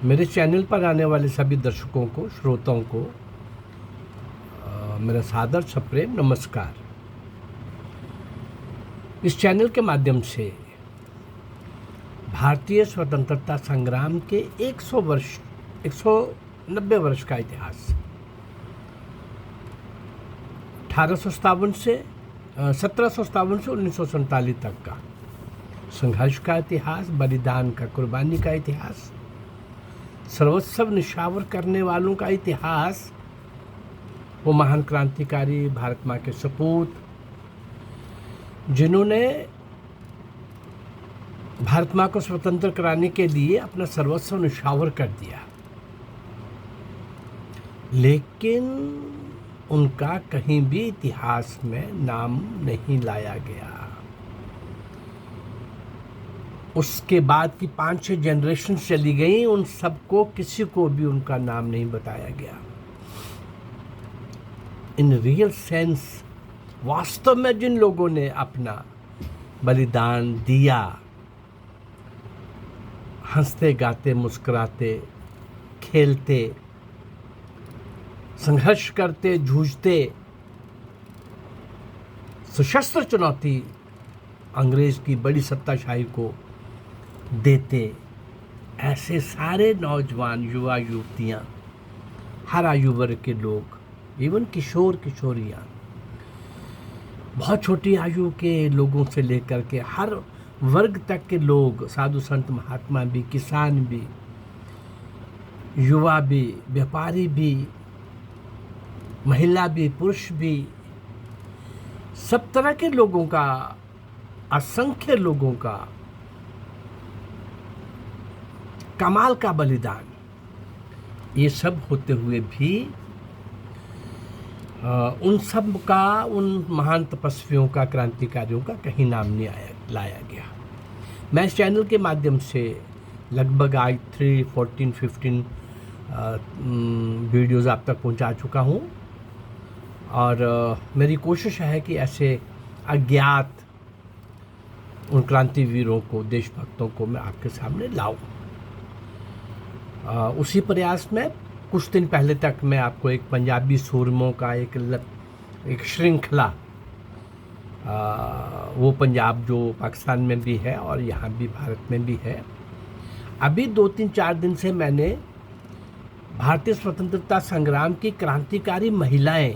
मेरे चैनल पर आने वाले सभी दर्शकों को, श्रोताओं को मेरा सादर सप्रेम नमस्कार। इस चैनल के माध्यम से भारतीय स्वतंत्रता संग्राम के 190 वर्ष का इतिहास 1757 से 1947 तक का संघर्ष का इतिहास, बलिदान का, कुर्बानी का इतिहास, सर्वस्व निछावर करने वालों का इतिहास, वो महान क्रांतिकारी भारत माँ के सपूत जिन्होंने भारत माँ को स्वतंत्र कराने के लिए अपना सर्वस्व निछावर कर दिया, लेकिन उनका कहीं भी इतिहास में नाम नहीं लाया गया। उसके बाद की 5-6 जनरेशन चली गई, उन सबको किसी को भी उनका नाम नहीं बताया गया। इन रियल सेंस वास्तव में जिन लोगों ने अपना बलिदान दिया, हंसते गाते मुस्कुराते खेलते संघर्ष करते जूझते सशस्त्र चुनौती अंग्रेज की बड़ी सत्ताशाही को देते, ऐसे सारे नौजवान युवा युवतियां, हर आयु वर्ग के लोग, इवन किशोर किशोरियां, बहुत छोटी आयु के लोगों से लेकर के हर वर्ग तक के लोग, साधु संत महात्मा भी, किसान भी, युवा भी, व्यापारी भी, महिला भी, पुरुष भी, सब तरह के लोगों का, असंख्य लोगों का कमाल का बलिदान, ये सब होते हुए भी उन सब का, उन महान तपस्वियों का, क्रांतिकारियों का कहीं नाम नहीं लाया गया। मैं इस चैनल के माध्यम से लगभग आज 14-15 वीडियोज़ आप तक पहुंचा चुका हूं, और मेरी कोशिश है कि ऐसे अज्ञात उन क्रांतिवीरों को, देशभक्तों को मैं आपके सामने लाऊं। उसी प्रयास में कुछ दिन पहले तक मैं आपको एक पंजाबी सूरमों का एक श्रृंखला, वो पंजाब जो पाकिस्तान में भी है और यहाँ भी भारत में भी है, अभी 2-3-4 दिन से मैंने भारतीय स्वतंत्रता संग्राम की क्रांतिकारी महिलाएं,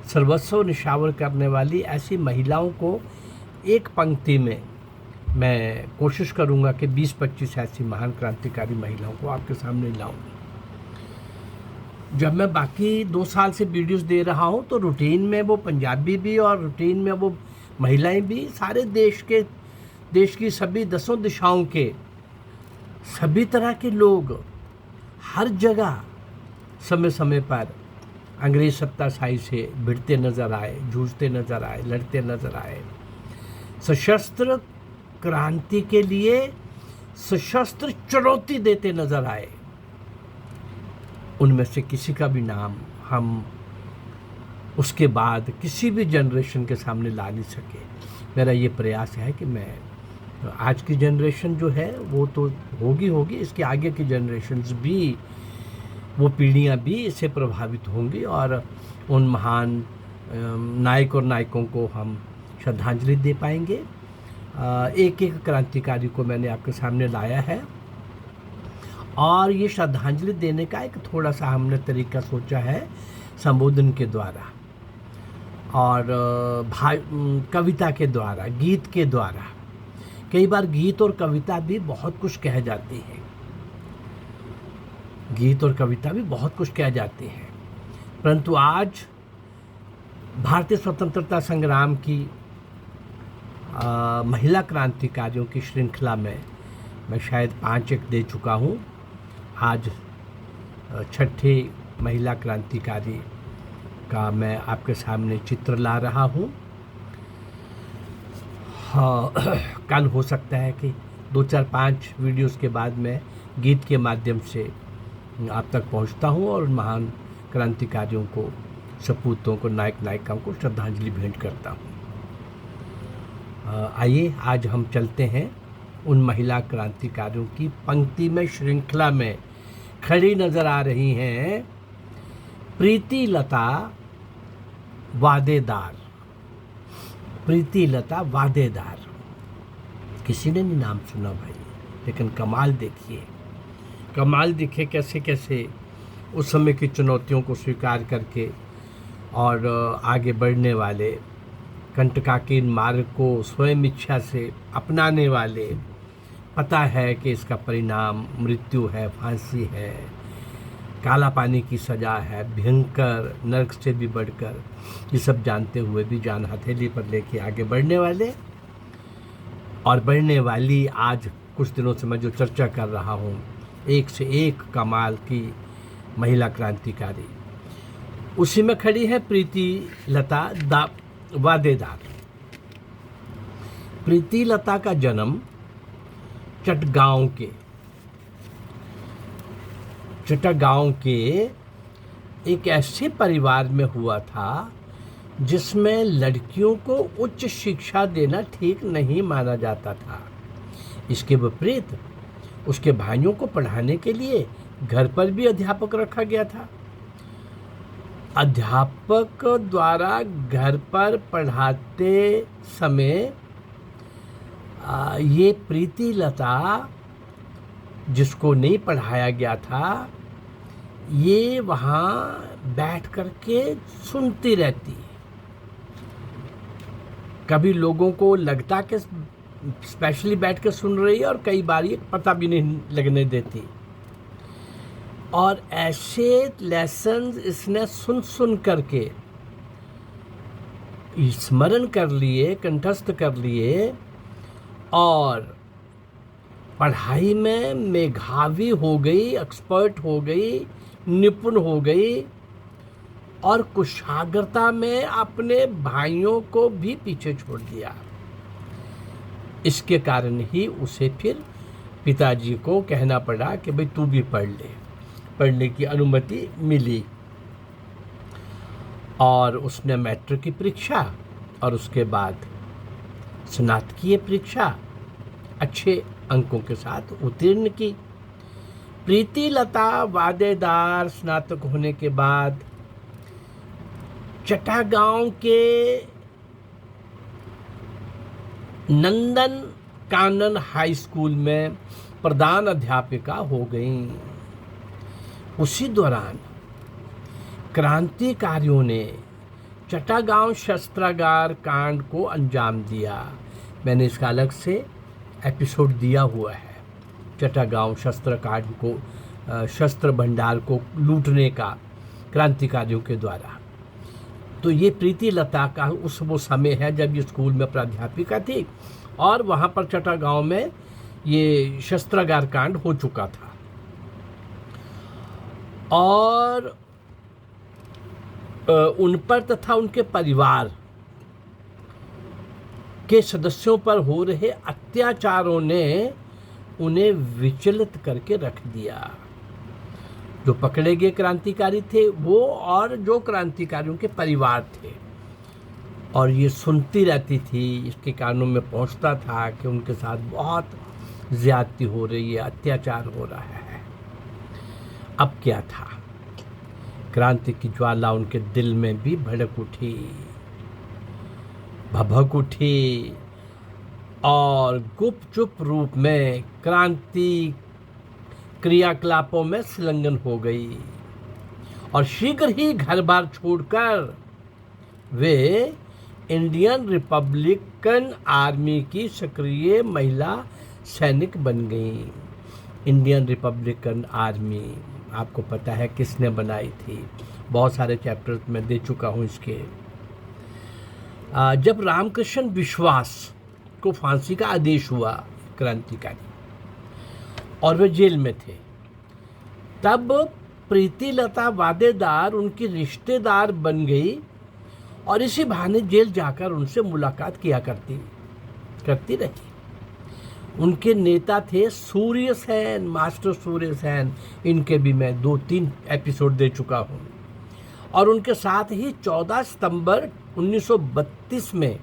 सर्वस्व निछावर करने वाली ऐसी महिलाओं को एक पंक्ति में मैं कोशिश करूंगा कि 20-25 ऐसी महान क्रांतिकारी महिलाओं को आपके सामने लाऊं। जब मैं बाकी 2 साल से वीडियोस दे रहा हूं तो रूटीन में वो पंजाबी भी और रूटीन में वो महिलाएं भी, सारे देश की सभी 10 दिशाओं के सभी तरह के लोग हर जगह समय समय पर अंग्रेज सत्ताशाही से भिड़ते नजर आए, जूझते नजर आए, लड़ते नजर आए, सशस्त्र क्रांति के लिए सशस्त्र चुनौती देते नजर आए। उनमें से किसी का भी नाम हम उसके बाद किसी भी जनरेशन के सामने ला नहीं सके। मेरा ये प्रयास है कि मैं आज की जनरेशन जो है वो तो होगी, इसके आगे की जनरेशन्स भी, वो पीढ़ियाँ भी इससे प्रभावित होंगी, और उन महान नायक और नायकों को हम श्रद्धांजलि दे पाएंगे। एक एक क्रांतिकारी को मैंने आपके सामने लाया है, और ये श्रद्धांजलि देने का एक थोड़ा सा हमने तरीका सोचा है, संबोधन के द्वारा और कविता के द्वारा, गीत के द्वारा। कई बार गीत और कविता भी बहुत कुछ कह जाती है, गीत और कविता भी बहुत कुछ कह जाती हैं, परंतु आज भारतीय स्वतंत्रता संग्राम की महिला क्रांतिकारियों की श्रृंखला में मैं शायद 5 दे चुका हूँ। आज 6ठे महिला क्रांतिकारी का मैं आपके सामने चित्र ला रहा हूँ। हाँ, कल हो सकता है कि 2-4-5 वीडियोस के बाद मैं गीत के माध्यम से आप तक पहुँचता हूँ और महान क्रांतिकारियों को, सपूतों को, नायक नायिकाओं को श्रद्धांजलि भेंट करता हूँ। आइए आज हम चलते हैं उन महिला क्रांतिकारियों की पंक्ति में, श्रृंखला में खड़ी नजर आ रही हैं प्रीति लता वादेदार। प्रीति लता वादेदार, किसी ने नहीं नाम सुना भाई, लेकिन कमाल देखिए, कमाल दिखे कैसे कैसे उस समय की चुनौतियों को स्वीकार करके और आगे बढ़ने वाले, कंटकाकीन मार्ग को स्वयं इच्छा से अपनाने वाले, पता है कि इसका परिणाम मृत्यु है, फांसी है, काला पानी की सज़ा है, भयंकर नर्क से भी बढ़कर, ये सब जानते हुए भी जान हथेली पर लेके आगे बढ़ने वाले और बढ़ने वाली, आज कुछ दिनों से मैं जो चर्चा कर रहा हूँ, एक से एक कमाल की महिला क्रांतिकारी, उसी में खड़ी है प्रीति लता वादेदार। प्रीति लता का जन्म चटगांव के एक ऐसे परिवार में हुआ था जिसमें लड़कियों को उच्च शिक्षा देना ठीक नहीं माना जाता था। इसके विपरीत उसके भाइयों को पढ़ाने के लिए घर पर भी अध्यापक रखा गया था। अध्यापक द्वारा घर पर पढ़ाते समय ये प्रीति लता, जिसको नहीं पढ़ाया गया था, ये वहाँ बैठ करके सुनती रहती। कभी लोगों को लगता कि स्पेशली बैठ के सुन रही है और कई बार ये पता भी नहीं लगने देती। और ऐसे लेसन्स इसने सुन सुन करके स्मरण कर लिए, कंठस्थ कर लिए और पढ़ाई में मेधावी हो गई, एक्सपर्ट हो गई, निपुण हो गई और कुशाग्रता में अपने भाइयों को भी पीछे छोड़ दिया। इसके कारण ही उसे फिर पिताजी को कहना पड़ा कि भाई तू भी पढ़ ले। पढ़ने की अनुमति मिली और उसने मैट्रिक की परीक्षा और उसके बाद स्नातकीय परीक्षा अच्छे अंकों के साथ उत्तीर्ण की। प्रीति लता वादेदार स्नातक होने के बाद चटगांव के नंदन कानन हाई स्कूल में प्रधान अध्यापिका हो गईं। उसी दौरान क्रांतिकारियों ने चटगांव शस्त्रागार कांड को अंजाम दिया। मैंने इसका अलग से एपिसोड दिया हुआ है, चटगांव शस्त्र कांड को, शस्त्र भंडार को लूटने का क्रांतिकारियों के द्वारा। तो ये प्रीति लता का वो समय है जब ये स्कूल में प्राध्यापिका थी और वहाँ पर चटगांव में ये शस्त्रागार कांड हो चुका था। और उन पर तथा उनके परिवार के सदस्यों पर हो रहे अत्याचारों ने उन्हें विचलित करके रख दिया। जो पकड़े गए क्रांतिकारी थे वो और जो क्रांतिकारियों के परिवार थे, और ये सुनती रहती थी, इसके कानों में पहुंचता था कि उनके साथ बहुत ज्यादती हो रही है, अत्याचार हो रहा है। अब क्या था, क्रांति की ज्वाला उनके दिल में भी भड़क उठी, भभक उठी और गुपचुप रूप में क्रांति क्रियाकलापों में संलग्न हो गई और शीघ्र ही घर बार छोड़कर वे इंडियन रिपब्लिकन आर्मी की सक्रिय महिला सैनिक बन गईं। इंडियन रिपब्लिकन आर्मी आपको पता है किसने बनाई थी, बहुत सारे चैप्टर्स में दे चुका हूँ इसके। जब रामकृष्ण विश्वास को फांसी का आदेश हुआ, क्रांतिकारी, और वे जेल में थे, तब प्रीति लता वादेदार उनकी रिश्तेदार बन गई और इसी बहाने जेल जाकर उनसे मुलाकात किया करती रही। उनके नेता थे सूर्य सेन, मास्टर सूर्य सेन, इनके भी मैं 2-3 एपिसोड दे चुका हूँ। और उनके साथ ही 14 सितंबर 1932 में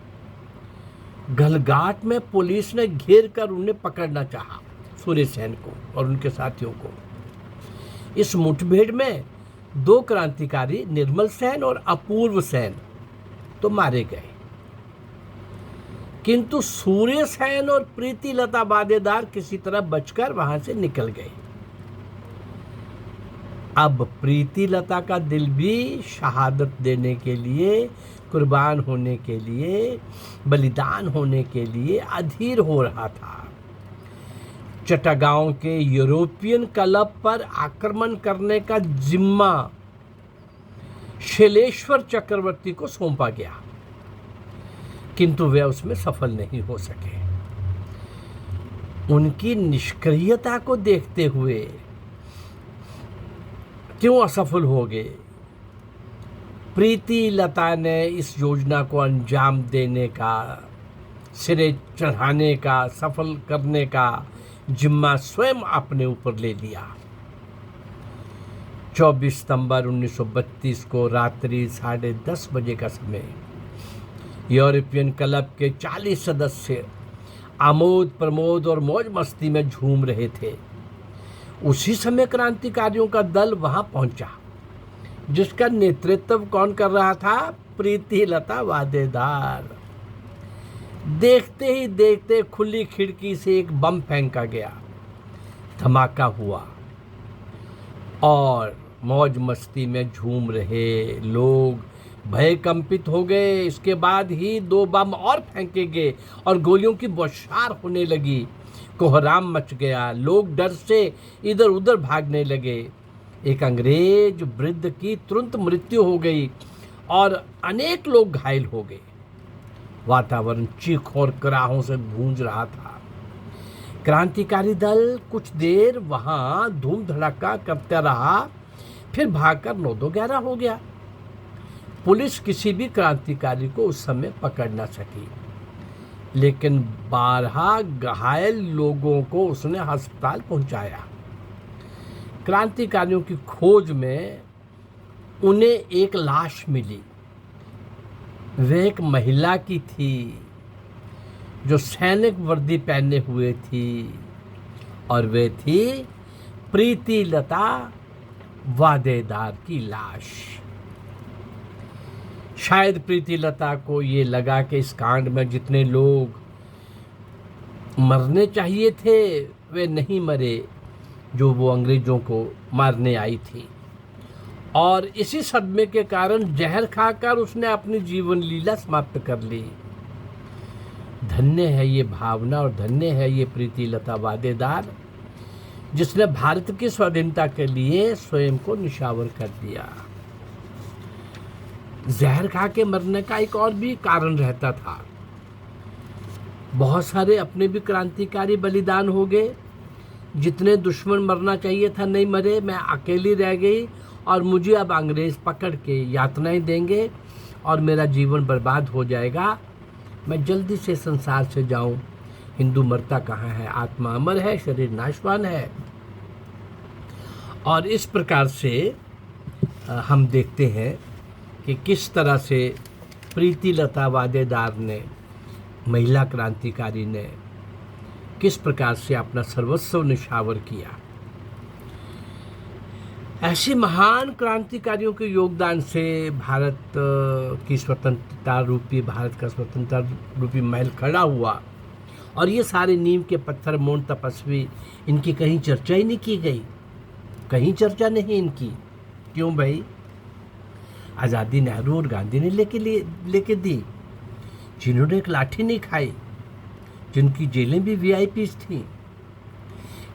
गलघाट में पुलिस ने घेर कर उन्हें पकड़ना चाहा, सूर्य सेन को और उनके साथियों को। इस मुठभेड़ में 2 क्रांतिकारी निर्मल सेन और अपूर्व सेन तो मारे गए, किंतु सूर्य सेन और प्रीति लता वादेदार किसी तरह बचकर वहां से निकल गए। अब प्रीति लता का दिल भी शहादत देने के लिए, कुर्बान होने के लिए, बलिदान होने के लिए अधीर हो रहा था। चट्टागांव के यूरोपियन क्लब पर आक्रमण करने का जिम्मा शैलेश्वर चक्रवर्ती को सौंपा गया, किंतु वे उसमें सफल नहीं हो सके। उनकी निष्क्रियता को देखते हुए क्यों असफल हो गए? प्रीति लता ने इस योजना को अंजाम देने का, सिरे चढ़ाने का, सफल करने का जिम्मा स्वयं अपने ऊपर ले लिया। 24 सितंबर 1932 को रात्रि 10:30 बजे का समय यूरोपियन क्लब के 40 सदस्य आमोद प्रमोद और मौज मस्ती में झूम रहे थे। उसी समय क्रांतिकारियों का दल वहां पहुंचा, जिसका नेतृत्व कौन कर रहा था? प्रीति लता वादेदार। देखते ही देखते खुली खिड़की से एक बम फेंका गया, धमाका हुआ और मौज मस्ती में झूम रहे लोग भयकंपित हो गए। इसके बाद ही 2 बम और फेंके गए और गोलियों की बौछार होने लगी। कोहराम मच गया, लोग डर से इधर उधर भागने लगे। एक अंग्रेज वृद्ध की तुरंत मृत्यु हो गई और अनेक लोग घायल हो गए। वातावरण चीख और कराहों से गूंज रहा था। क्रांतिकारी दल कुछ देर वहां धूम धड़ाका करता रहा, फिर भागकर 9-11 हो गया। पुलिस किसी भी क्रांतिकारी को उस समय पकड़ न सकी, लेकिन 12 घायल लोगों को उसने अस्पताल पहुंचाया। क्रांतिकारियों की खोज में उन्हें एक लाश मिली। वह एक महिला की थी जो सैनिक वर्दी पहने हुए थी, और वे थी प्रीति लता वादेदार की लाश। शायद प्रीति लता को ये लगा कि इस कांड में जितने लोग मरने चाहिए थे वे नहीं मरे, जो वो अंग्रेजों को मारने आई थी, और इसी सदमे के कारण जहर खाकर उसने अपनी जीवन लीला समाप्त कर ली। धन्य है ये भावना और धन्य है ये प्रीति लता वादेदार, जिसने भारत की स्वाधीनता के लिए स्वयं को निछावर कर दिया। जहर खा के मरने का एक और भी कारण रहता था। बहुत सारे अपने भी क्रांतिकारी बलिदान हो गए। जितने दुश्मन मरना चाहिए था नहीं मरे, मैं अकेली रह गई और मुझे अब अंग्रेज पकड़ के यातनाएं देंगे और मेरा जीवन बर्बाद हो जाएगा। मैं जल्दी से संसार से जाऊं। हिंदू मरता कहाँ है, आत्मा अमर है, शरीर नाशवान है। और इस प्रकार से हम देखते हैं कि किस तरह से प्रीति लता वादेदार ने, महिला क्रांतिकारी ने, किस प्रकार से अपना सर्वस्व निछावर किया। ऐसे महान क्रांतिकारियों के योगदान से भारत की स्वतंत्रता रूपी, भारत का स्वतंत्रता रूपी महल खड़ा हुआ। और ये सारे नीम के पत्थर, मौन तपस्वी, इनकी कहीं चर्चा ही नहीं की गई, कहीं चर्चा नहीं इनकी। क्यों भाई? आज़ादी नेहरू और गांधी ने लेके दी, जिन्होंने एक लाठी नहीं खाई, जिनकी जेलें भी वीआईपीज थी।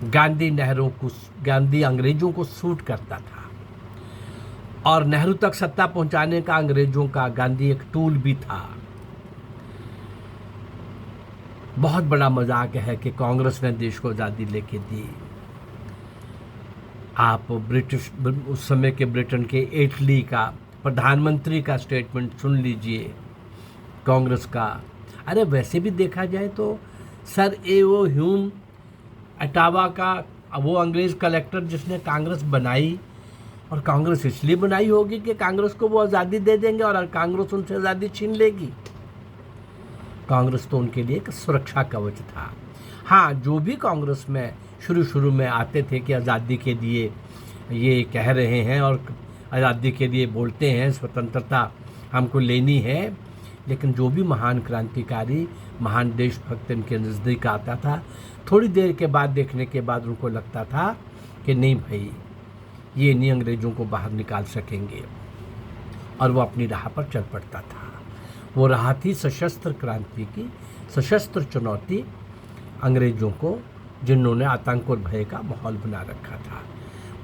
गांधी अंग्रेजों को सूट करता था, और नेहरू तक सत्ता पहुंचाने का अंग्रेजों का गांधी एक टूल भी था। बहुत बड़ा मजाक है कि कांग्रेस ने देश को आज़ादी लेके दी। आप ब्रिटिश, उस समय के ब्रिटेन के एटली का प्रधानमंत्री का स्टेटमेंट सुन लीजिए कांग्रेस का। अरे वैसे भी देखा जाए तो सर ए.ओ. ह्यूम अटावा का, वो अंग्रेज कलेक्टर जिसने कांग्रेस बनाई, और कांग्रेस इसलिए बनाई होगी कि कांग्रेस को वो आज़ादी दे देंगे और कांग्रेस उनसे आज़ादी छीन लेगी। कांग्रेस तो उनके लिए एक सुरक्षा कवच था। हाँ, जो भी कांग्रेस में शुरू में आते थे कि आज़ादी के लिए ये कह रहे हैं और आज़ादी के लिए बोलते हैं, स्वतंत्रता हमको लेनी है, लेकिन जो भी महान क्रांतिकारी, महान देशभक्त इनके नज़दीक आता था, थोड़ी देर के बाद देखने के बाद उनको लगता था कि नहीं भाई, ये नहीं अंग्रेज़ों को बाहर निकाल सकेंगे, और वो अपनी राह पर चल पड़ता था। वो राह थी सशस्त्र क्रांति की, सशस्त्र चुनौती अंग्रेज़ों को, जिन्होंने आतंक और भय का माहौल बना रखा था।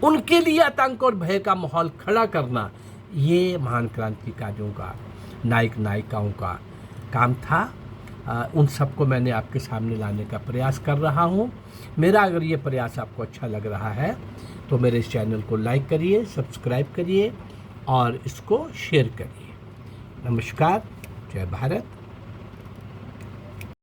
उनके लिए आतंक और भय का माहौल खड़ा करना, ये महान क्रांतिकारियों का, नायक नायिकाओं का काम था। उन सबको मैंने आपके सामने लाने का प्रयास कर रहा हूँ। मेरा अगर ये प्रयास आपको अच्छा लग रहा है तो मेरे इस चैनल को लाइक करिए, सब्सक्राइब करिए और इसको शेयर करिए। नमस्कार, जय भारत।